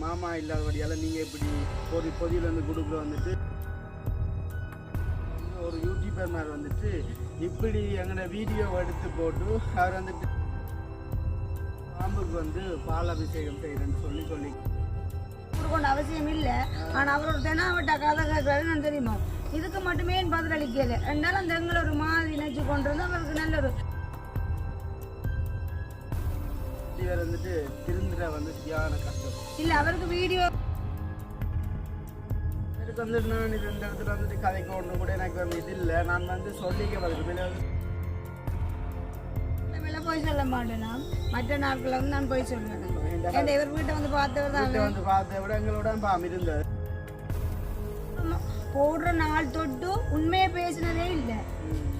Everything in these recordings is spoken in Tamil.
மாமா இல்லாதபடியால் நீங்கள் இப்படி பொதியில் வந்து குடுக்குற வந்துட்டு ஒரு யூடியூபர் மாதிரி வந்துட்டு இப்படி எங்களோட வீடியோவை எடுத்து போட்டு அவர் வந்துட்டு பாம்புக்கு வந்து பால் அபிஷேகம் செய்கிறேன்னு சொல்லி கொடுக்கணும் அவசியம் இல்லை. ஆனால் அவரோட தெனாவட்ட கதை கேட்கறாருன்னு தெரியுமா, இதுக்கு மட்டுமே பதில் அளிக்கல. ரெண்டாலும் அந்த எங்களை ஒரு மாதிரி நினைச்சு கொண்டு வந்து அவருக்கு நல்ல ஒரு இவர் வந்துட்டு திருந்துற வந்து சரியான கஷ்டம் இல்லை. அவருக்கு வீடியோ எனக்கு வந்துட்டு நான் இது இந்த இடத்துல வந்துட்டு கதைக்கு ஒன்று கூட எனக்கு வந்து இது இல்லை. நான் வந்து சொல்லிக்க பதில் போய் சொல்ல மாட்டேன். நான் மற்ற நாட்களில் வந்து நான் போய் சொல்லுவேன். இவர் வீட்டை வந்து பார்த்தவர் தான் வந்து பார்த்த விட எங்களோட பாம் இருந்தது. போடுற நாள் தொட்டு உண்மையை பேசினதே இல்லை.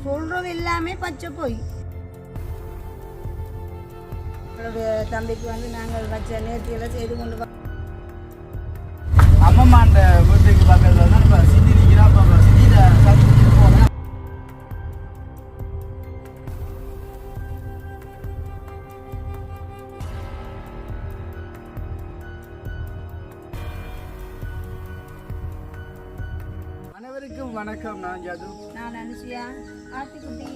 சொல்றது எல்லாமே பச்சை போய். தம்பிக்கு வந்து நாங்கள் வச்ச நேர்த்தியெல்லாம் செய்து கொண்டு அம்மம்மாண்ட வீட்டுக்கு பக்கத்தில் தான் இப்போ சித்தி நிற்கிறா. இப்போ சித்தியில் சந்திச்சுட்டு போனேன். அனைவருக்கும் வணக்கம். நான் ஜது. நான் அனுசியா ஆர்த்திக்குட்டி.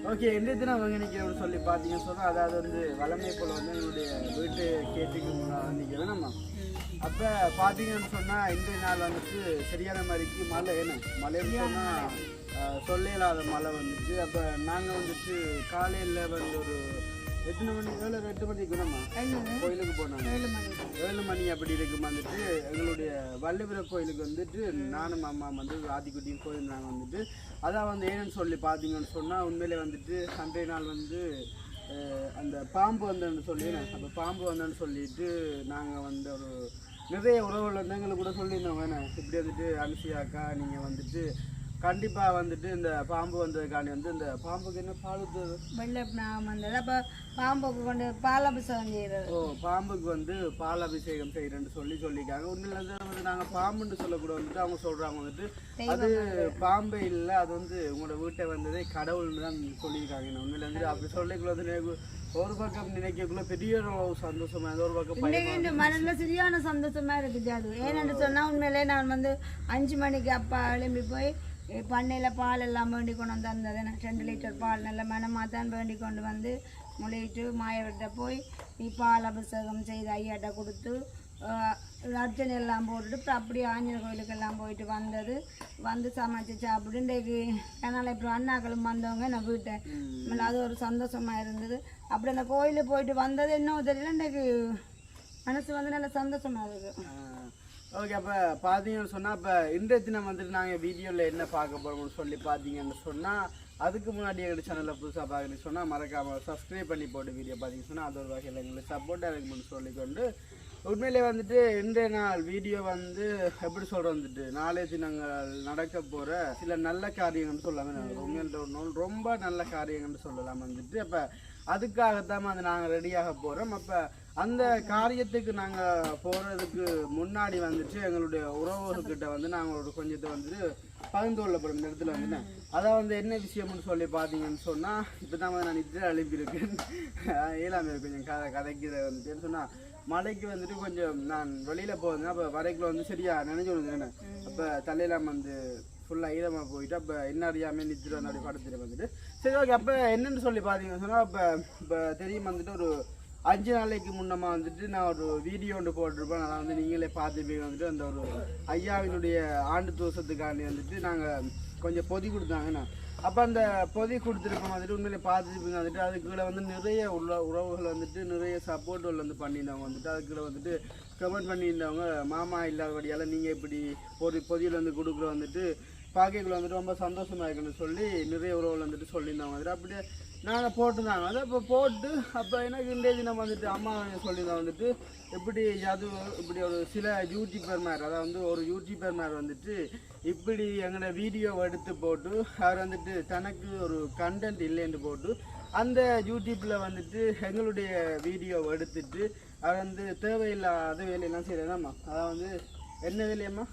ஓகே, எந்த தினம் அவங்க நிற்கிறோம்னு சொல்லி பார்த்தீங்கன்னு சொன்னால், அதாவது வந்து வளமை போல் வந்து எங்களுடைய வீட்டு கேட்டுக்கு முன்னால் நிற்கிறேன் நம்ம. அப்போ பார்த்தீங்கன்னு சொன்னால் இன்றைய நாள் வந்துட்டு சரியான மாதிரிக்கு மழை மழைன்னு சொன்னால் சொல்ல இல்லாத மழை வந்துட்டு. அப்போ நாங்கள் வந்துட்டு காலையில் வந்து ஒரு 8 மணி 8 மணிக்கு நம்ம கோயிலுக்கு போனாங்க. 7 மணி அப்படி இருக்கும் வந்துட்டு எங்களுடைய வள்ளிபுர கோயிலுக்கு வந்துட்டு நானும் அம்மா வந்து ஆதிக்குட்டியும் போயிருந்தாங்க வந்துட்டு. அதான் வந்து ஏன்னு சொல்லி பார்த்தீங்கன்னு சொன்னால், உண்மையிலே வந்துட்டு அன்றைய நாள் வந்து அந்த பாம்பு வந்தேன்னு சொல்லி அப்போ பாம்பு வந்தேன்னு சொல்லிட்டு நாங்கள் வந்து ஒரு நிறைய உறவுகள் வந்து எங்களுக்கு கூட சொல்லியிருந்தோம். வேணாம் இப்படி வந்துட்டு அனுசியாக்கா நீங்கள் வந்துட்டு கண்டிப்பாக வந்துட்டு இந்த பாம்பு வந்ததுக்காண்டி வந்து இந்த பாம்புக்கு என்ன பால் வெள்ளை வந்தது. அப்போ பாம்புக்கு கொண்டு பால் அபிஷேகம் செய்கிறது. பாம்புக்கு வந்து பால் அபிஷேகம் செய்கிறேன்னு சொல்லியிருக்காங்க. உண்மையில வந்து நாங்கள் பாம்புன்னு சொல்லக்கூட வந்துட்டு அவங்க சொல்கிறாங்க வந்துட்டு அது பாம்பே இல்லை, அது வந்து உங்களோட வீட்டை வந்ததே கடவுள்னு தான் சொல்லியிருக்காங்க. உண்மையில வந்து அப்படி சொல்லிக்குள்ள வந்து ஒரு பக்கம் நினைக்கக்குள்ள பெரிய ஒரு சந்தோஷமா இருந்தது, ஒரு பக்கம் மனதில் சரியான சந்தோஷமா இருக்குது. அது ஏன்னு சொன்னால் உண்மையிலே நான் வந்து 5 மணிக்கு அப்பா எழும்பி போய் பண்ணையில் பால் எல்லாம் வேண்டி கொண்டு வந்து தந்தது. 2 லிட்டர் பால் நல்ல மனமாக தான் வேண்டி கொண்டு வந்து முளையிட்டு மாயவர்கிட்ட போய் பால் அபிஷேகம் செய்து ஐயாட்ட கொடுத்து அர்ச்சனை எல்லாம் போட்டுட்டு அப்படியே ஆஞ்சநேயர் கோயிலுக்கெல்லாம் போயிட்டு வந்து சமைச்சு சாப்பிட்டு இன்றைக்கு அதனால் இப்போ அண்ணாக்களும் வந்தவங்க நான் வீட்டை அது ஒரு சந்தோஷமாக இருந்தது. அப்படி அந்த கோயிலுக்கு போயிட்டு வந்தது இன்னும் தெரியல, இன்றைக்கு மனசு வந்து நல்ல சந்தோஷமாக இருக்குது. ஓகே, அப்போ பார்த்தீங்கன்னு சொன்னால் இப்போ இன்றைய தினம் வந்துட்டு நாங்கள் வீடியோவில் என்ன பார்க்க போகிறோம்னு சொல்லி பார்த்தீங்கன்னு சொன்னால், அதுக்கு முன்னாடி எங்கள் சேனலில் புதுசாக பார்க்குறீங்க சொன்னால் மறக்காமல் சப்ஸ்கிரைப் பண்ணி போட்டு வீடியோ பார்த்தீங்கன்னு சொன்னால் அது ஒரு வகையில் எங்களுக்கு சப்போர்ட்டாக இருக்குன்னு சொல்லிக்கொண்டு, உண்மையிலே வந்துட்டு இன்றைய நாள் வீடியோ வந்து எப்படி சொல்கிறோம் வந்துட்டு நாளைய தினங்கள் நடக்க போகிற சில நல்ல காரியங்கள்னு சொல்லலாம். உண்மையில ரொம்ப நல்ல காரியங்கள்னு சொல்லலாம் வந்துட்டு. அப்போ அதுக்காகத்தான் வந்து நாங்கள் ரெடியாக போகிறோம். அப்போ அந்த காரியத்துக்கு நாங்கள் போகிறதுக்கு முன்னாடி வந்துட்டு எங்களுடைய உறவுகிட்ட வந்து நாங்கள் ஒரு கொஞ்சத்தை வந்துட்டு பகிர்ந்து கொள்ளப்படும் இந்த இடத்துல வந்துட்டு. அதான் வந்து என்ன விஷயம்னு சொல்லி பார்த்தீங்கன்னு சொன்னால், இப்போ தான் வந்து நான் நிதியில் அனுப்பியிருக்கேன். ஏழாமே கொஞ்சம் கதைக்கிற வந்துட்டுன்னு சொன்னால், மழைக்கு வந்துட்டு கொஞ்சம் நான் வெளியில் போகிறேன். அப்போ வரைக்குள்ள வந்து சரியாக நினைஞ்சு வந்துட்டேன். அப்போ தலையெல்லாம் வந்து ஃபுல்லாக ஈரமாக போயிட்டு அப்போ என்ன அறியாமல் நிறுத்திட்டு வந்து அப்படி படுத்துட்டு வந்துட்டு சரி ஓகே. அப்போ என்னென்னு சொல்லி பார்த்தீங்கன்னு சொன்னால், இப்போ தெரியும் வந்துட்டு ஒரு 5 நாளைக்கு முன்னமாக வந்துட்டு நான் ஒரு வீடியோ ஒன்று போட்டிருப்பேன். அதை வந்து நீங்களே பார்த்துப்பீங்க வந்துட்டு அந்த ஒரு ஐயாவினுடைய ஆண்டு தோசத்துக்காண்டி வந்துட்டு நாங்கள் கொஞ்சம் பொதி கொடுத்தாங்கண்ணா. அப்போ அந்த பொதி கொடுத்துருக்கோம் வந்துட்டு உண்மையிலே பார்த்துருப்பீங்க வந்துட்டு. அதுக்குள்ளே வந்து நிறைய உறவுகள் வந்துட்டு நிறைய சப்போர்ட்டுகள் வந்து பண்ணியிருந்தவங்க வந்துட்டு. அதுக்குள்ளே வந்துட்டு கமெண்ட் பண்ணியிருந்தவங்க, மாமா இல்லாதபடியால் நீங்கள் இப்படி பொதியில் வந்து கொடுக்குற வந்துட்டு பார்க்கக்குள்ள வந்துட்டு ரொம்ப சந்தோஷமாக இருக்குன்னு சொல்லி நிறைய உறவுகள் வந்துட்டு சொல்லியிருந்தாங்க வந்துட்டு. அப்படியே நாங்கள் போட்டுருந்தாங்க அதை அப்போ போட்டு அப்போ எனக்கு இன்றைய தினம் வந்துட்டு அம்மா சொல்லியிருந்தா வந்துட்டு எப்படி அது இப்படி ஒரு சில யூடியூபர் மாதிரி, அதாவது வந்து ஒரு யூடியூபர் மாதிரி வந்துட்டு இப்படி எங்களோட வீடியோவை எடுத்து போட்டு அவர் வந்துட்டு தனக்கு ஒரு கண்டென்ட் இல்லைன்னு போட்டு அந்த யூடியூப்பில் வந்துட்டு எங்களுடைய வீடியோவை எடுத்துட்டு அவர் வந்து தேவையில்லாத வேலையெல்லாம் செய்யலாமா. அதாவது வந்து என்ன வேலையம்மா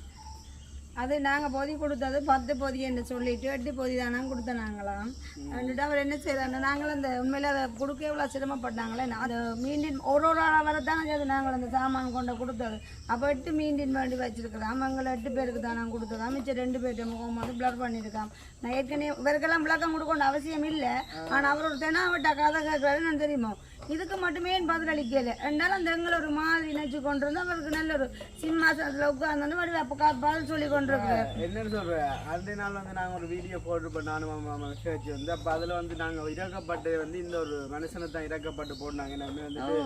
அது நாங்கள் பொதி கொடுத்தது 10 பொதி என்று சொல்லிட்டு 8 பொதி தானே கொடுத்த நாங்களாம் வந்துட்டு அவர் என்ன செய்யறாங்க நாங்களும் அந்த உண்மையில அதை கொடுக்க எவ்வளோ சிரமப்பட்டாங்களே அது மீண்டின் ஒரு ஆளாக வரத்தானே அது நாங்கள் அந்த சாமான் கொண்டு கொடுத்தது அப்போ 8 மீண்டின் வேண்டி வச்சிருக்கலாம் எங்களை 8 பேருக்கு தான் நாங்கள் கொடுத்ததான் மிச்சம் 2 பேர்கிட்ட முகம் வந்து பிளர் பண்ணியிருக்கான் நான் ஏற்கனவே இவருக்கெல்லாம் விளக்கம் கொடுக்கணும் அவசியம் இல்லை ஆனால் அவர் ஒரு தெனாவட்ட கதை கேட்கறாரு நான் தெரியுமோ இதுக்கு மட்டுமே பதிலளிக்கல ரெண்டாலும் அந்த எங்களை ஒரு மாதிரி நினைச்சு கொண்டு வந்து அவருக்கு நல்ல ஒரு சிம்மாசனத்தில் உட்கார்ந்து வடி அப்போ பதில் சொல்லி கொண்டிருக்காரு என்னன்னு சொல்றேன் அந்த நாள் வந்து நாங்கள் ஒரு வீடியோ போட்டிருப்போம் நானும் சேர்ச்சி வந்து அப்போ அதில் வந்து நாங்கள் இறக்கப்பட்டு வந்து இந்த ஒரு மனுஷனை தான் இறக்கப்பட்டு போட்டாங்க நம்ம வந்துட்டு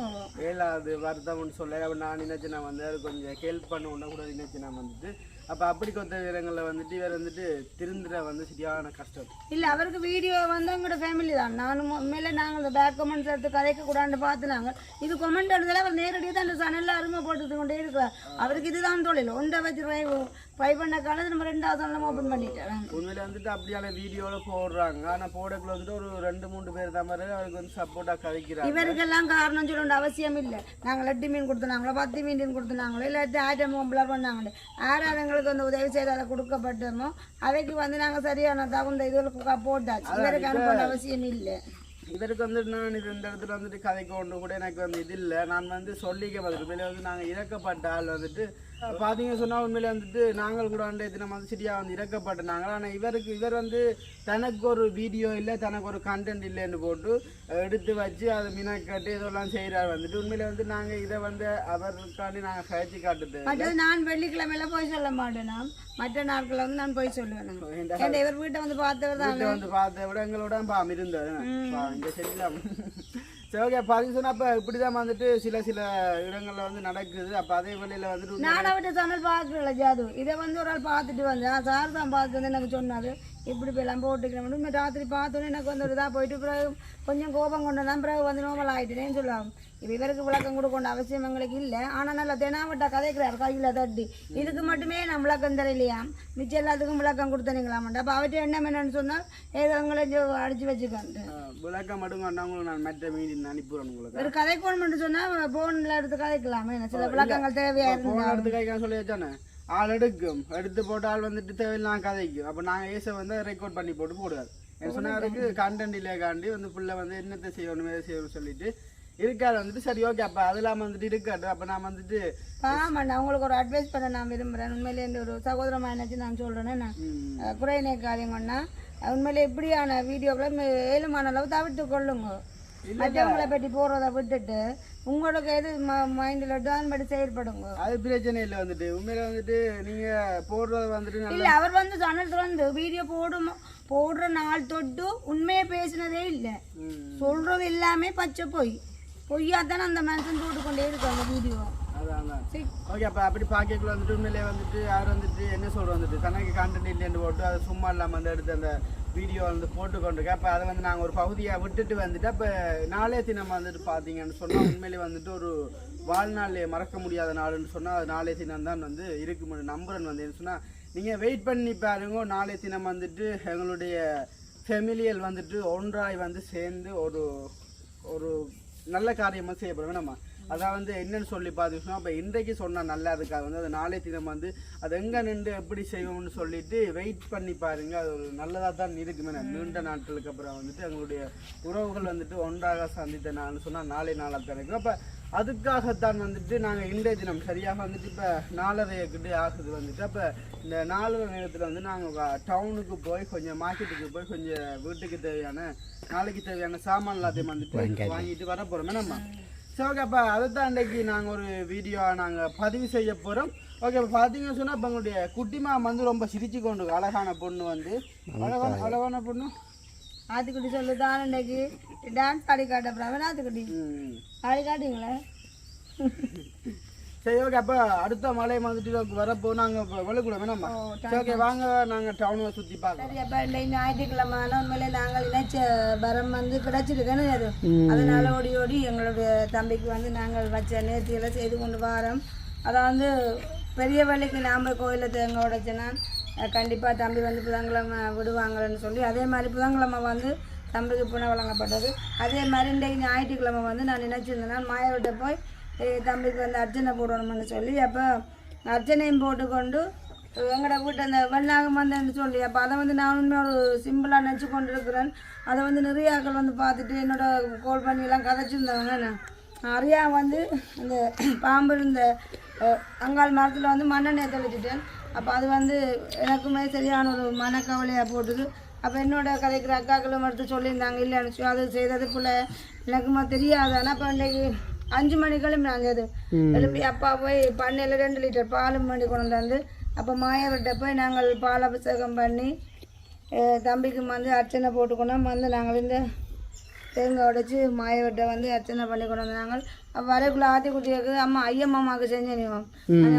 ஏழாவது வருத்தம்னு சொல்ல அப்போ நான் நினைச்சு நான் வந்து அது கொஞ்சம் ஹெல்ப் பண்ண கூட நினைச்சு நான் வந்துட்டு அப்போ அப்படி கொத்த வீரங்களில் வந்துட்டு இவர் வந்துட்டு திருந்துற வந்து சரியான கஷ்டம் இல்லை அவருக்கு வீடியோ வந்து எங்களோட ஃபேமிலி தான் நானும் உண்மையிலே நாங்கள் இந்த பேக் கமெண்ட்ஸ் எடுத்து கதைக்க கூடாதுன்னு பார்த்து நாங்கள் இது கமெண்ட் எடுத்தால அவர் நேரடியாக தான் இந்த சேனலில் அருமைப்பட்டு கொண்டே இருக்கிறார் அவருக்கு இதுதான் தொழில் ஒன்றை வச்சு ட்ரை பண்ண காலத்தில் நம்ம 2வது சேனலும் ஓப்பன் பண்ணிட்டேன் உண்மையில வந்துட்டு அப்படியான வீடியோவில் போடுறாங்க ஆனால் போடக்குள்ள வந்துட்டு ஒரு 2-3 பேர் தான் மாதிரி அவருக்கு வந்து சப்போர்ட்டாக கழிக்கிறாங்க இவருக்கெல்லாம் காரணம் சொல்ல வேண்டிய அவசியம் இல்லை நாங்கள் 8 மீன் கொடுத்துனாங்களோ 10 மீன் கொடுத்துனாங்களோ இல்லாட்டி 1000 பிளர் பண்ணாங்களே யார் எங்களுக்கு வந்து உதவி செய்தால கொடுக்கப்பட்டோமோ அவைக்கு வந்து நாங்கள் சரியான தகுந்த இதுகளுக்கு போட்டாச்சு இவருக்கு அனுப்ப அவசியம் இல்லை இதற்கு வந்துட்டு நான் இது இந்த இடத்துல வந்துட்டு கதைக்கு ஒன்று கூட எனக்கு வந்து இது இல்லை நான் வந்து சொல்லிக்க பார்த்துட்டு உண்மையில வந்து நாங்கள் இறக்கப்பட்ட ஆள் வந்துட்டு பார்த்தீங்க சொன்னால் உண்மையில வந்துட்டு நாங்கள் கூட வந்து தினம் வந்து சரியாக வந்து இறக்கப்பட்டாங்க ஆனால் இவர் வந்து தனக்கு ஒரு வீடியோ இல்லை தனக்கு ஒரு கண்டென்ட் இல்லைன்னு போட்டு எடுத்து வச்சு அதை மினக்கட்டு இதெல்லாம் செய்கிறார் வந்துட்டு உண்மையில வந்து நாங்கள் இதை வந்து அவருக்காண்டி நாங்கள் கழிச்சு காட்டுது மற்றது நான் வெள்ளிக்கிழமையில போய் சொல்ல மாட்டேனா மற்ற நாட்களில் வந்து நான் போய் சொல்லுவேன் இவர் வீட்டை வந்து பார்த்தவர் தான் வந்து பார்த்த விட எங்களோட பாம் இருந்தது இங்கே செல்லாம் சரி ஓகே பாதி சொன்னால் அப்போ இப்படி தான் வந்துட்டு சில இடங்களில் வந்து நடக்குது அப்போ அதே வேலையில் வந்துட்டு நான் அவர்கிட்ட சேனல் பார்க்கல ஜாது இதை வந்து ஒரு ஆள் பார்த்துட்டு வந்தேன் சார் தான் பார்த்து வந்து எனக்கு சொன்னார் இப்படி போயெல்லாம் போட்டுக்கிறேன் ராத்திரி பார்த்தோன்னே எனக்கு வந்து ஒரு இதாக போயிட்டு பிறகு கொஞ்சம் கோபம் கொண்டு தான் பிறகு வந்து நோமல் ஆகிட்டேன்னு சொல்லுவாங்க இப்போ இவருக்கு விளக்கம் கொடுக்கணும் அவசியம் எங்களுக்கு இல்லை ஆனால் நல்லா தெனாவட்ட கதைக்கிறார் கையில் தட்டி இதுக்கு மட்டுமே நான் விளக்கம் தரலையா மிச்சம் எல்லாத்துக்கும் விளக்கம் கொடுத்தனீங்களாமட்டா அப்போ அவர்கிட்ட என்னன்னு சொன்னால் ஏதோ எங்களை அடிச்சு வச்சுக்காங்க விளக்கம் மட்டும் கொண்டவங்களும் நான் மெட்ட மீன் அனுப்பிடுறேன் உங்களுக்கு ஒரு கதைக்கணும்னு சொன்னால் ஃபோனில் எடுத்து கதைக்கலாமே சில விளக்கங்கள் தேவையாக இருந்தால் எடுத்து கதைக்கான்னு சொல்லி வச்சானே ஆள் எடுத்து போட்டு ஆள் வந்துட்டு தேவையில்லாம் கதைக்கும் அப்போ நாங்கள் ஏசை வந்து ரெக்கார்ட் பண்ணி போடுவார் என்ன சொன்னாருக்கு கண்டென்ட் இல்லையாண்டி வந்து ஃபுல்லாக வந்து என்னத்தை செய்யணும் ஏது செய்யணும்னு சொல்லிட்டு இருக்காது வந்துட்டு சரி ஓகே அப்போ அது இல்லாமல் வந்துட்டு இருக்காது அப்போ நான் வந்துட்டு ஆமாண்ணா உங்களுக்கு ஒரு அட்வைஸ் பண்ண நான் விரும்புகிறேன் உண்மையிலே இந்த ஒரு சகோதரமாக என்னாச்சு நான் சொல்கிறேன்னா நான் குறைநே காரியங்கன்னா உண்மையிலே இப்படியான வீடியோக்களை ஏழுமான அளவு தவிர்த்து கொள்ளுங்க மற்றவங்களை பற்றி போகிறத விட்டுட்டு உங்களுக்கு எது மைண்டில் தான் படி செயல்படுங்க அது பிரச்சனை இல்லை வந்துட்டு உண்மையில வந்துட்டு நீங்கள் போடுறத வந்துட்டு இல்லை அவர் வந்து சேனல் வந்து வீடியோ போடுற நாள் தொட்டு உண்மையை பேசினதே இல்லை சொல்கிறது எல்லாமே பச்சை பொய்யாத்தானே அந்த மனுஷன் போட்டுக்கொண்டே இருக்காங்க வீடியோ அதான் ஓகே அப்போ அப்படி பார்க்கக்குள்ள வந்துட்டு உண்மையிலே வந்துட்டு யார் வந்துட்டு என்ன சொல்கிறோம் வந்துட்டு தனக்கு கண்டென்ட் இல்லைன்னு போட்டு அது சும்மா இல்லாமல் வந்து எடுத்து அந்த வீடியோ வந்து போட்டு கொண்டிருக்கேன் அப்போ அதை வந்து நாங்கள் ஒரு பகுதியாக விட்டுட்டு வந்துட்டு அப்போ நாளே தினம் வந்துட்டு பார்த்தீங்கன்னு சொன்னால் உண்மையிலே வந்துட்டு ஒரு வாழ்நாள் மறக்க முடியாத நாளுன்னு சொன்னால் அது நாளே தினம் தான் வந்து இருக்கு நம்புறேன் வந்து என்ன சொன்னால் நீங்கள் வெயிட் பண்ணி பாருங்க நாளே தினம் வந்துட்டு எங்களுடைய ஃபெமிலியல் வந்துட்டு ஒன்றாய் வந்து சேர்ந்து ஒரு நல்ல காரியமாக செய்யப்படுவேன் நம்ம அதான் வந்து என்னன்னு சொல்லி பார்த்துக்கணும் அப்போ இன்றைக்கு சொன்னால் நல்லா இருக்காது வந்து அது நாளை தினம் வந்து அது எங்கே நின்று எப்படி செய்வோம்னு சொல்லிட்டு வெயிட் பண்ணி பாருங்கள் அது ஒரு நல்லதாக தான் இருக்குமே நீண்ட நாட்களுக்கு அப்புறம் வந்துட்டு எங்களுடைய உறவுகள் வந்துட்டு ஒன்றாக சந்தித்த நான் சொன்னால் நாளை நாளாக தான் இருக்கும் அப்போ அதுக்காகத்தான் வந்துட்டு நாங்கள் இன்றைய தினம் சரியாக வந்துட்டு இப்போ 4:30 ஆகுது வந்துட்டு அப்போ இந்த 4 நேரத்தில் வந்து நாங்கள் டவுனுக்கு போய் கொஞ்சம் மார்க்கெட்டுக்கு போய் கொஞ்சம் வீட்டுக்கு தேவையான நாளைக்கு தேவையான சாமான் எல்லாத்தையும் வந்துட்டு வாங்கிட்டு வர போகிறோமே நம்ம சரி ஓகே அப்போ அதை தான் இன்றைக்கி நாங்கள் ஒரு வீடியோ நாங்கள் பதிவு செய்ய போகிறோம் ஓகே இப்போ பார்த்தீங்கன்னு சொன்னால் இப்போ எங்களுடைய குட்டிமா வந்து ரொம்ப சிரிச்சு கொண்டு அழகான பொண்ணு வந்து அழகான பொண்ணு ஆத்துக்குட்டி சொல்லுதான் இன்றைக்கு டான்ஸ் ஆடி காட்டப்படாம ஆத்துக்குட்டி ஆடி காட்டுங்களே சரி ஓகே அப்போ அடுத்த மலை வந்துட்டு வரப்போ நாங்கள் விளக்கூட வேணாமா சரி ஓகே வாங்க நாங்கள் டவுனை சுற்றி பார்க்கலாம் சரி அப்போ இல்லை ஞாயிற்றுக்கிழமை உண்மையிலே நாங்கள் இணைச்ச வரம் வந்து கிடைச்சிருக்கேன்னு அது அதனால ஓடி எங்களுடைய தம்பிக்கு வந்து நாங்கள் வச்ச நேர்த்தியெல்லாம் செய்து கொண்டு வரோம் அதை வந்து பெரிய வேலைக்கு நாம் கோயிலில் தேங்காய் உடைச்சேன்னா கண்டிப்பாக தம்பி வந்து புதன்கிழமை விடுவாங்கன்னு சொல்லி அதே மாதிரி புதன்கிழமை வந்து தம்பிக்கு புனை வழங்கப்பட்டது அதே மாதிரி இன்றைக்கு ஞாயிற்றுக்கிழமை வந்து நான் நினச்சிருந்தேன்னா மாயவிட்ட போய் தம்பிக்கு வந்து அர்ச்சனை போடணும்னு சொல்லி அப்போ அர்ச்சனையும் போட்டுக்கொண்டு எங்களோட வீட்டு அந்த வெள்ளாகம் வந்தேன்னு சொல்லி அப்போ அதை வந்து நான் உண்மை ஒரு சிம்பிளாக நினச்சி கொண்டு இருக்கிறேன். அதை வந்து நிறைய ஆட்கள் வந்து பார்த்துட்டு என்னோட கால் பண்ணியெல்லாம் கதைச்சிருந்தவங்க. நிறையா வந்து இந்த பாம்பு இந்த அங்காள் மரத்தில் வந்து மண்ணெண்ணெய் தெளிச்சிட்டேன். அப்போ அது வந்து எனக்குமே சரியான ஒரு மனக்கவலையாக போட்டுது. அப்போ என்னோட கதைக்கிற அக்காக்களும் எடுத்து சொல்லியிருந்தாங்க, இல்லை அனுப்பிச்சு அது செய்தது போல் எனக்குமா தெரியாது. ஆனால் இப்போ இன்றைக்கு 5 மணி கிளம்பினாங்க. அது எழுப்பி அப்பா போய் பண்ணையில் 2 லிட்டர் பாலும் வண்டி கொண்டு வந்து அப்போ மாயவர்கிட்ட போய் நாங்கள் பால் அபிஷேகம் பண்ணி தம்பிக்கு வந்து அர்ச்சனை போட்டுக்கணும் வந்து நாங்கள் இந்த தேங்காய் உடைச்சி மாயவர்கிட்ட வந்து அர்ச்சனை பண்ணி கொண்டு வந்து நாங்கள் வரைக்குள்ளே ஆத்தி குட்டியாக்கு அம்மா ஐயம்மாமாவுக்கு செஞ்சேன்.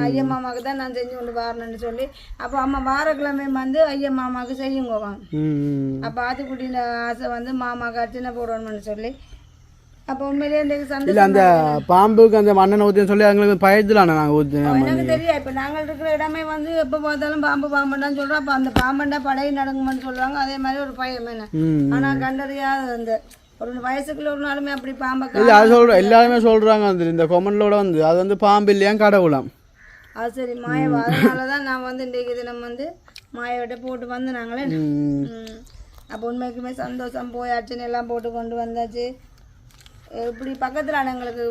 ஐயம்மாமாவுக்கு தான் நான் செஞ்சு கொண்டு வரணுன்னு சொல்லி அப்போ அம்மா வாரக்கிழமை வந்து ஐயம்மாமாவுக்கு செய்யுங்கோவாங்க. அப்போ ஆத்திக்குட்டின ஆசை வந்து மாமாவுக்கு அர்ச்சனை போடணும்னு சொல்லி அப்போ உண்மையிலேயே இந்த சந்தோஷம். அந்த பாம்புக்கு அந்த மண்ணெண்ணெய் ஊற்றின்னு சொல்லி அவங்களுக்கு பயத்துலான நாங்கள் ஊற்றினோம். எனக்கு தெரியும். இப்போ நாங்கள் இருக்கிற இடமே வந்து எப்போ பார்த்தாலும் பாம்பு பாம்பண்டான்னு சொல்கிறோம். அப்போ அந்த பாம்பண்டா படையை நடங்குமான்னு சொல்லுவாங்க. அதே மாதிரி ஒரு பயம் என்ன. ஆனால் கண்டறியாத அந்த ஒரு வயசுக்குள்ள ஒரு நாளுமே அப்படி பாம்பை இல்லை அது சொல்கிறோம். எல்லாருமே சொல்கிறாங்க வந்து இந்த கொமெண்ட்லோட வந்து அது வந்து பாம்பு இல்லையா கடவுளாம். அது சரி மாயவா. அதனால தான் நான் வந்து இன்றைக்கு தினம் வந்து மாயவிட்ட போட்டு வந்து நாங்களே அப்போ உண்மைக்குமே சந்தோஷம். போய் அர்ச்சனை எல்லாம் போட்டு கொண்டு வந்தாச்சு. இப்படி பக்கத்தில் எங்களுக்கு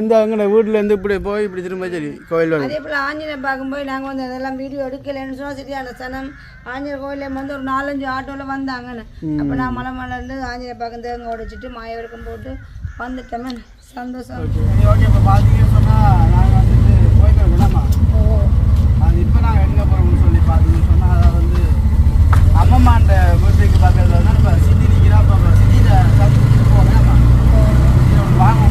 இந்த எங்கள் வீட்டிலேருந்து இப்படி போய் இப்படி திரும்ப சரி கோயில். அதே போல் ஆஞ்சநேயர் பார்க்கும்போது நாங்கள் வந்து அதெல்லாம் வீடியோ எடுக்கலைன்னு சொன்னால் சரியான சனம். ஆஞ்சநேயர் கோயிலில் வந்து ஒரு 4-5 ஆட்டோவில் வந்தாங்கன்னு. அப்போ நான் மலைமலேருந்து ஆஞ்சநேயர் பார்க்க தேங்க உடைச்சிட்டு மாயவருக்கம் போட்டு வந்துட்டோமே. சந்தோஷம். ஓகே. இப்போ பார்த்தீங்கன்னு சொன்னால் நாங்கள் வந்துட்டு போய்க்கிறோம் விடாமா. அது இப்போ நாங்கள் எங்கே போகிறோம்னு சொல்லி பார்த்தீங்கன்னு சொன்னால் அதை வந்து அம்மம்மாண்ட வீட்டுக்கு பார்க்கறது வந்து இப்போ சித்தி நிற்கிறா. இப்போ சித்தியில் சத்துட்டு போவேன் வாங்க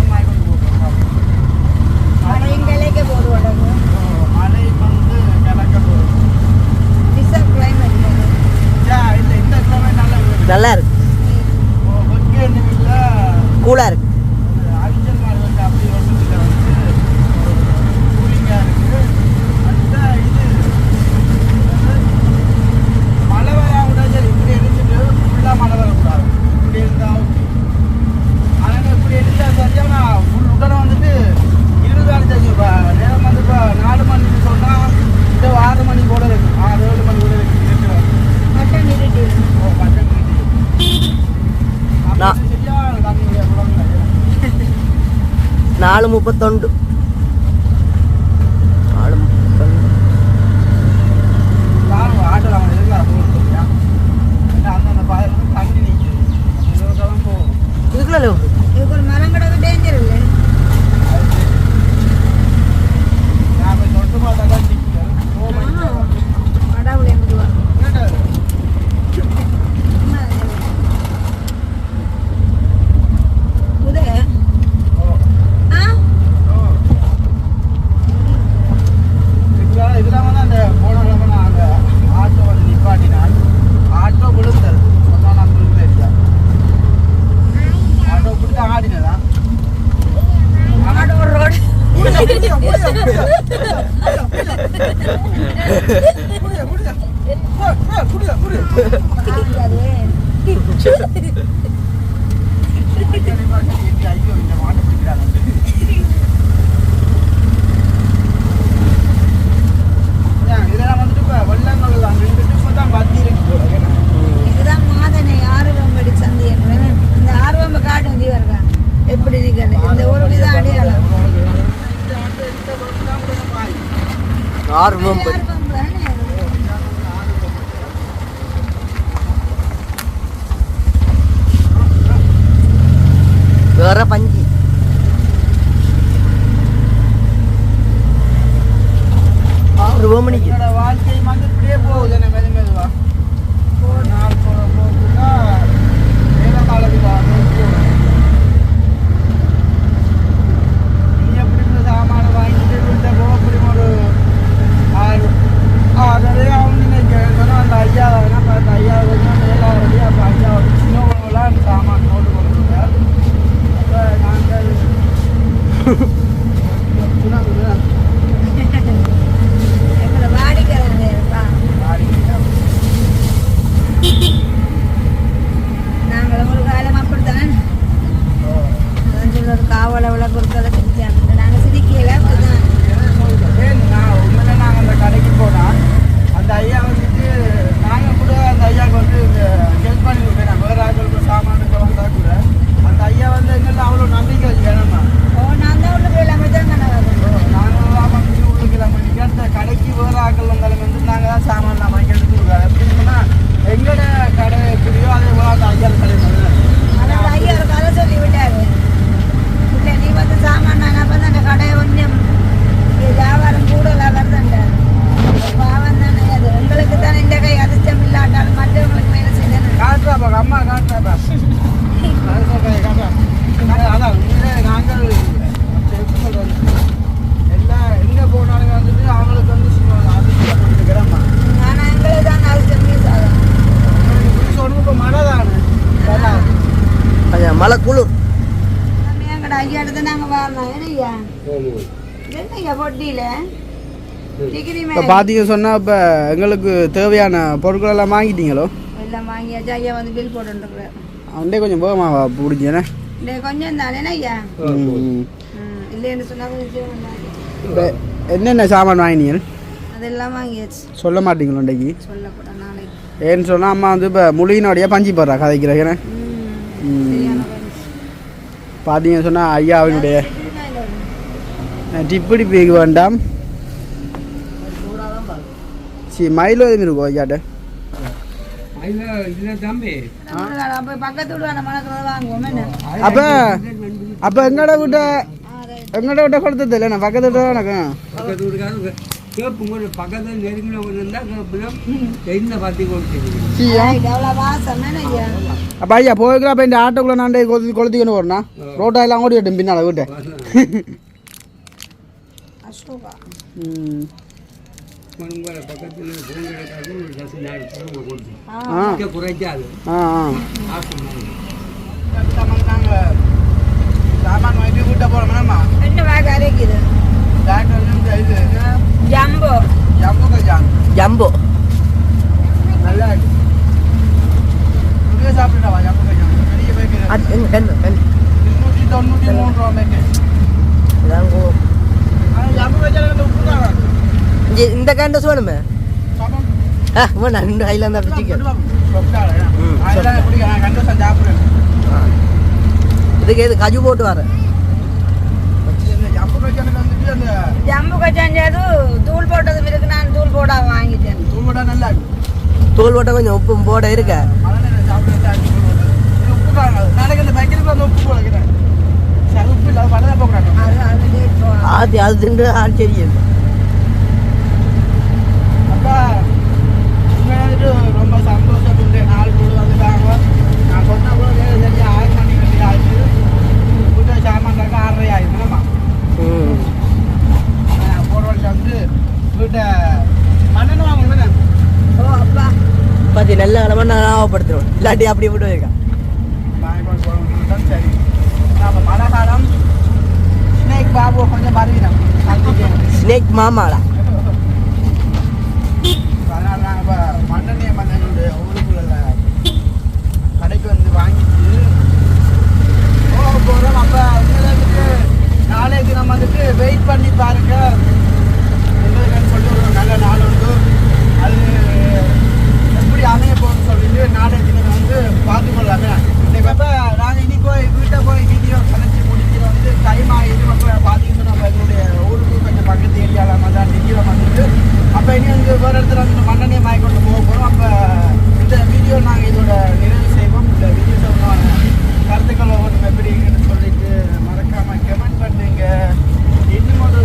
மலை எங்களுக்கு போடுவோம். மழை வந்து கிழக்க போகும். கிளைமேட் இல்லை இந்த கிளைமேட் நல்லா இருக்கு. கூலாக இருக்கு. அரிச்சல் மாதிரி வந்து அப்படி ஒன்றும் இல்லை வந்து கூலிங்காக இருக்குது. அந்த இது மழை வராக்கூடாது. சரி இப்படி இருந்துட்டு ஃபுல்லாக மழை வரக்கூடாது. இப்படி இருந்தால் ஓகே. ஆனால் இப்படி இருந்தால் சரியானா ஃபுல் உடனே வந்துட்டு 20 இப்போ நேரம் வந்து இப்போ 4 மணிக்கு சொன்னால் இந்த 6 மணி கூட இருக்கு. 6-7 மணி கூட இருக்கு. பட்டன் இருட்டி. பட்டன் இருட்டி. சரியா தண்ணி 4:31. 4:31. ஆட்டோவில் அவன் எதுக்காக போகிறா அந்த பாதையில் வந்து தண்ணி நிற்கிது. போகும் இதுக்குள்ள இதுக்கு ஒரு மரம் கிடக்கு டேஞ்சர் இல்லை. நான் போய் தொட்டு பார்த்தா தான் நிற்கிறேன். கடவுளை மெதுவா உதய இதெல்லாம் வந்து அந்த போன கிழமை நான் அந்த ஆட்டோ வந்து நிப்பாட்டினான். ஆட்டோ விழுந்தது சொன்னால் நான் விழுந்தேன். ஆட்டோ பிடிச்சி ஆடினதான் ஆடோ ரோடு ஐயோ இந்த மாட்டை பிடிக்கிறாங்க. இதெல்லாம் வந்துட்டு இப்போ வெள்ளங்கள் தான் நின்றுட்டு இப்போ தான் பத்தி இருக்கு. இதுதான் மாதனை ஆர்வம்படி சந்தை. இந்த ஆர்வம் காட்டும் தீவர்கள் எப்படி நிற்கணும். இந்த ஊருக்கு தான் அடையாளம். ஆர்வம் படி வேற பஞ்சி. என்னோட வாழ்க்கை வந்து இப்படியே போகுது. என்ன மெதுவா நாள் போகுதுன்னா வேலை காலத்துக்கு நீ எப்படி இந்த சாமான வாங்கிட்டு வீட்டை போக அப்படி ஒரு 6 ஆகும் நினைக்கிறேன். அந்த 5000 அந்த 5000 அந்த 7000 அப்போ 5000 சின்னவங்களாம் அந்த சாமான் நோட்டு கொடுக்குங்க. அப்போ நாங்கள் வாடிக்கை என்னையா பொட்டியில டிகிரி இப்போ பார்த்தீங்க சொன்னால் இப்போ எங்களுக்கு தேவையான பொருட்கள் எல்லாம் வாங்கிட்டீங்களோ? எல்லாம் வாங்கியாச்சு. ஐயா வந்து பில் போட்டுருக்குறாரு. அவன்டே கொஞ்சம் போகமாவா பிடிச்சேனே கொஞ்சம் தானேண்ணா ஐயா. இல்லைன்னு சொன்னா இப்போ என்னென்ன சாமான் வாங்கினீங்க? அதெல்லாம் வாங்கியாச்சு. சொல்ல மாட்டீங்களோ இன்றைக்கு? சொல்லப்பட நாளைக்கு ஏன்னு சொன்னால் அம்மா வந்து இப்போ முழியினோடைய பஞ்சு போடுறா கதைக்கிறேன். பார்த்தீங்க சொன்னால் ஐயாவினுடைய டிப்பிடி பேக் வேண்டாம். சரி மயிலோ எதுவும் இருக்கும் ஐயாட்ட? பக்கத்து வீடு மணக்கிறத வாங்குவோம். அப்போ அப்போ எங்கட விட்ட கொடுத்தது இல்லை நான் பக்கத்து விட்டு எனக்கு பக்கத்தில் நெருங்கின அப்போ ஐயா போய்க்கிறா அப்போ இந்த ஆட்டோக்குள்ள நான் கொளுத்திக்கணும் வரணா ரோட்டாயெல்லாம் ஓடி விட்டேன் பின்னால் விட்டேன். பக்கத்தில் குறைச்சாது சாமான் வாங்கி வீட்டை போகிறோம்னா ரெண்டு பேக் அரைக்குது. ஜம்போ ஜம்போ நல்லா இருக்கு. சாப்பிட்டுட்டாவா ஜம்போ கஜான் பெரிய பேக்கு 293 ரூபா பேக்கு. ஜம்போ கஜான் உப்பு தான் இந்த கேண்டஸ் வேணுமே வேணாம் ரெண்டு ஹைலாந்தா பிடிச்சிக்க இதுக்கு எது கஜு போட்டு வரேன். ஜம்பு கச்சாஞ்சது தூள் போட்டது இருக்கு. நான் தூள் போட வாங்கிட்டேன். தூள் போட்டா நல்லா இருக்கு. தூள் போட்ட கொஞ்சம் உப்பும் போட இருக்க அது அது தின்று ஆள் தெரியும். ரொம்ப சந்தோஷப்பட்டு நாள் கூட வந்துட்டாங்க. நான் சொன்ன கூட சரியா 6 மணிக்கு ஆச்சு. வீட்டை சாமான் 6:30 ஆயிடுச்சுமா. போர்வல் வந்து வீட்டை மண்ணெண்ணு வாங்கணும். ஓ அப்பா பார்த்து நல்ல கிழமை நான் ஞாபகப்படுத்துறோம். இல்லாட்டி அப்படி விட்டு வைக்கேன். சரி நம்ம மழை காலம் ஸ்னேக் பாபு கொஞ்சம் பரவிடும். ஸ்னேக் மாமாடா. அதனால் நாங்கள் இப்போ மண்ணெண்ணெய் மண்ணெண்ணுடைய ஊருக்குள்ள கடைக்கு வந்து வாங்கிட்டு போகிறோம். அப்போ உங்களுக்கு நாளைய தினம் வந்துட்டு வெயிட் பண்ணி பாருங்க. எங்களுக்கு சொல்லி ஒரு நல்ல நாள் உண்டு. அது எப்படி அமைய போகணும்னு சொல்லிட்டு நாளைய தினம் வந்து பார்த்துக்கொள்ளாங்க. இப்போ நாங்கள் இனி போய் வீட்டை போய் வீடியோ கலைச்சி முடிக்கிற வந்து டைம் ஆகிடுது. அப்போ பார்த்தீங்கன்னா நம்ம எங்களுடைய ஊருக்கு கொஞ்சம் பக்கத்து ஏரியாவில் தான் நிற்கிறோம் வந்துட்டு. அப்போ இனி வந்து வேறு இடத்துல வந்து மண்ணெண்ணெய் வாங்கி கொண்டு போக போகிறோம். அப்போ இந்த வீடியோ நாங்கள் இதோட நிறைவு செய்வோம். இந்த வீடியோ சொன்ன கருத்துக்களை ஒன்று எப்படி இருக்குன்னு சொல்லிட்டு மறக்காமல் கமெண்ட் பண்ணுங்க. இன்னும் ஒரு